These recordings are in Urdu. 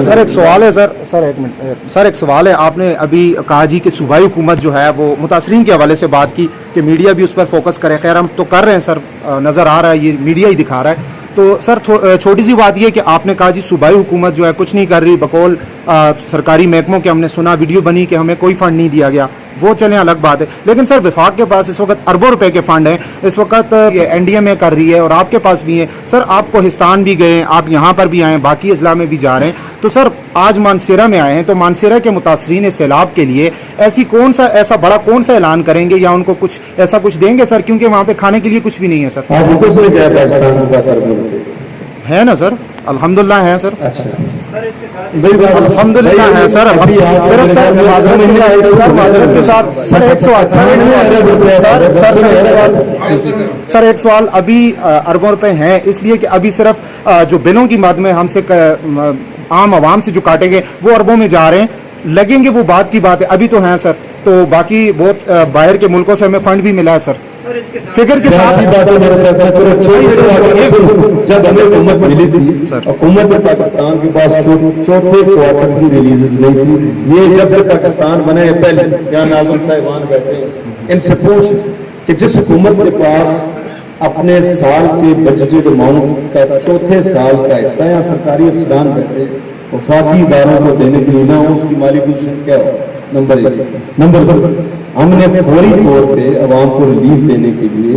سر ایک سوال ہے سر ایک منٹ سر، ایک سوال ہے. آپ نے ابھی کہا جی کہ صوبائی حکومت جو ہے وہ متاثرین کے حوالے سے بات کی کہ میڈیا بھی اس پر فوکس کرے. خیر ہم تو کر رہے ہیں سر، نظر آ رہا ہے یہ میڈیا ہی دکھا رہا ہے. تو سر چھوٹی سی بات یہ کہ آپ نے کہا جی صوبائی حکومت جو ہے کچھ نہیں کر رہی، بقول سرکاری محکموں کے ہم نے سنا ویڈیو بنی کہ ہمیں کوئی فنڈ نہیں دیا گیا. وہ چلیں الگ بات ہے، لیکن سر وفاق کے پاس اس وقت اربوں روپے کے فنڈ ہیں. اس وقت این ڈی ایم اے کر رہی ہے اور آپ کے پاس بھی ہیں. سر آپ کوہستان بھی گئے، آپ یہاں پر بھی آئے ہیں، باقی اضلاع میں بھی جا رہے ہیں. تو سر آج مانسیرہ میں آئے ہیں، تو مانسیرہ کے متاثرین سیلاب کے لیے ایسا بڑا کون سا اعلان کریں گے یا ان کو کچھ ایسا کچھ دیں گے سر؟ کیونکہ وہاں پہ کھانے کے لیے کچھ بھی نہیں ہے سر. ہے نا سر؟ الحمدللہ ہے سر. الحمدللہ ہے سر. صرف معذرت کے ساتھ سر ایک سوال ابھی اربوں روپے ہیں اس لیے کہ ابھی صرف جو بلوں کی مد میں ہم سے عام عوام سے جو کاٹیں گے وہ اربوں میں جا رہے ہیں. لگیں گے وہ بات کی بات ہے، ابھی تو ہیں سر. تو باقی بہت باہر کے ملکوں سے ہمیں فنڈ بھی ملا ہے سر. فکر کے ساتھ جب ہمیں حکومت ملی تھی، حکومت پاکستان کے پاس چوتھے کوارٹر کی ریلیزز نہیں تھی. یہ جب سے پاکستان بنے ہیں پہلے یہاں ناظم صاحبان بیٹھے ہیں، ان سے پوچھ کہ جس حکومت کے پاس اپنے سال کے بجٹڈ اماؤنٹ کا چوتھے سال کا حصہ یا سرکاری افسران بیٹھے وفاقی اداروں کو دینے کے لیے نہ ہو، اس کی مالی پوزیشن کیا ہو؟ نمبر 1. نمبر 2، ہم نے فوری طور پہ عوام کو ریلیف دینے کے لیے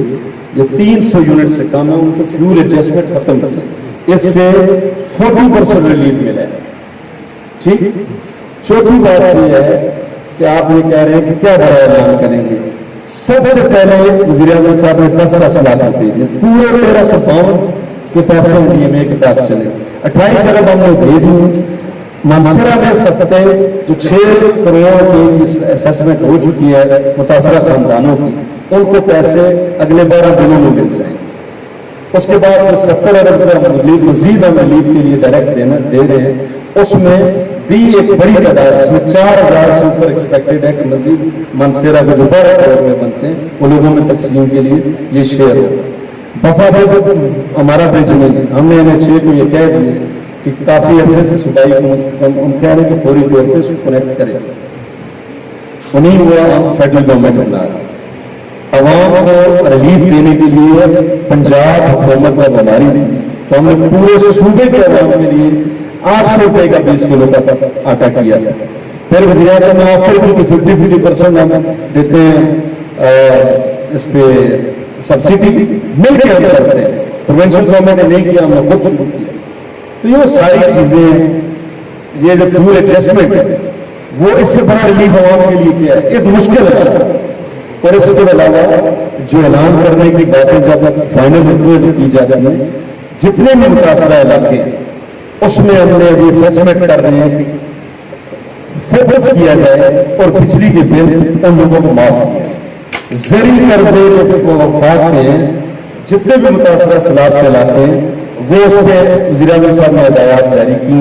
جو 300 یونٹ سے کم ہے ان کو فیول ایڈجسٹمنٹ ختم کیا، اس سے 40% ریلیف ملا ہے. ٹھیک. چوتھی بات یہ ہے کہ آپ یہ کہہ رہے ہیں کہ کیا بڑا اعلان کریں گے. سب سے پہلے وزیر اعظم صاحب نے 10 صلاحیت دی ہے، پورے 1352 کے پیسے ڈی ایم اے کے پاس چلے. 28 ارب ہم نے دے دی. مانسیرہ میں سفتے جو 6 کروڑ کی اسیسمنٹ ہو چکی ہے متاثرہ خاندانوں کی، ان کو پیسے اگلے 12 دنوں میں مل جائیں. اس کے بعد جو 70 ارب کا مزید ہم ریلیف کے لیے ڈائریکٹ دے رہے ہیں، اس میں بھی ایک بڑی تعداد، اس میں 4000 سے اوپر ایکسپیکٹڈ ہے کہ مزید مانسیرہ کے جو 12 کروڑ میں بنتے ہیں وہ لوگوں میں تقسیم کے لیے یہ شیئر ہوگا. بفا ہمارا برج نہیں ہے، ہم نے NH کو یہ کہہ دیا کہ کافی عرصے سے صوبائی ہم کہہ رہے ہیں کہ فوری طور پہ اس کو کنیکٹ کریں. انہیں ہوا ہم فیڈرل گورنمنٹ بنا رہے ہیں. عوام کو ریلیف دینے کے لیے پنجاب حکومت جب ہماری تھی تو ہم نے پورے صوبے کے عوام کے لیے 800 روپے کا 20 کلو کا آٹا کیا. پھر وزیر اعظم نے آفر کی 50% ہم دیتے ہیں، اس پہ سبسڈی مل کے ہم کرتے ہیں. پروونشل گورنمنٹ نے نہیں کیا، ہم نے خود شروع کیا. تو یہ ساری چیزیں، یہ جو فیول ایڈجسٹمنٹ ہے وہ اس سے بڑا ریلیف عوام کے لیے کیا ہے، اس مشکل ہے. اور اس کے علاوہ جو اعلان کرنے کی باتیں جب فائنل ہوتی کی جاتی ہیں، جتنے بھی متاثرہ علاقے ہیں اس میں ہم نے ابھی اسیسمنٹ کر رہے ہیں کہ فوکس کیا جائے اور بجلی کے بل ان لوگوں کو معاف کیا. زرعی قرضے جو وفاق کے ہیں، جتنے بھی متاثرہ سیلاب سے علاقے ہیں، وہ اس پہ وزیر اعظم صاحب نے ہدایات جاری کی.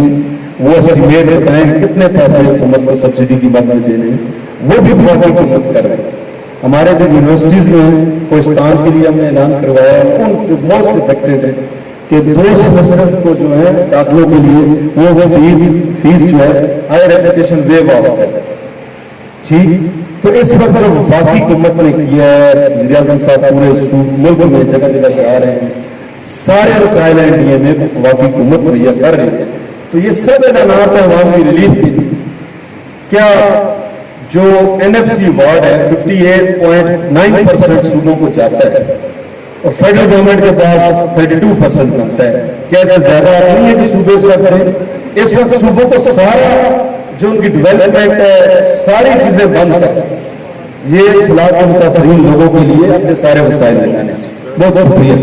وہ اسٹیمیٹ بتائیں کتنے پیسے حکومت کو سبسڈی کی مد میں دینے، وہ بھی بہت حکومت کر رہے ہیں. ہمارے جو یونیورسٹیز میں کوہستان کے لیے ہم نے اعلان کروایا ہے، ان جو موسٹ افیکٹڈ ہے کہ 2 سیمسٹر کو جو ہے داخلوں کے لیے وہ فیس جو ہے ہائر ایجوکیشن ویو آف ہے. ٹھیک. تو اس وقت جو وفاقی حکومت نے کیا ہے، وزیر اعظم صاحب پورے ملک میں جگہ جگہ سے آ رہے ہیں، سارے رسائل NDA میں وفاقی حکومت مہیا کر رہی ہے. تو یہ سب اعلانات ہیں عوام کی ریلیف کے لیے. کیا جو NFC ایوارڈ ہے 58.9% صوبوں کو جاتا ہے اور فیڈرل گورنمنٹ کے پاس 32% بنتا ہے. کیا ایسا زیادہ نہیں ہے کہ صوبے سے کریں؟ اس وقت صوبوں کو سارا جو ان کی ڈیولپمنٹ ہے، ساری چیزیں بند ہے. یہ سیلاب کے متاثرین لوگوں کے لیے اپنے سارے وسائل لگانے. بہت بہت شکریہ.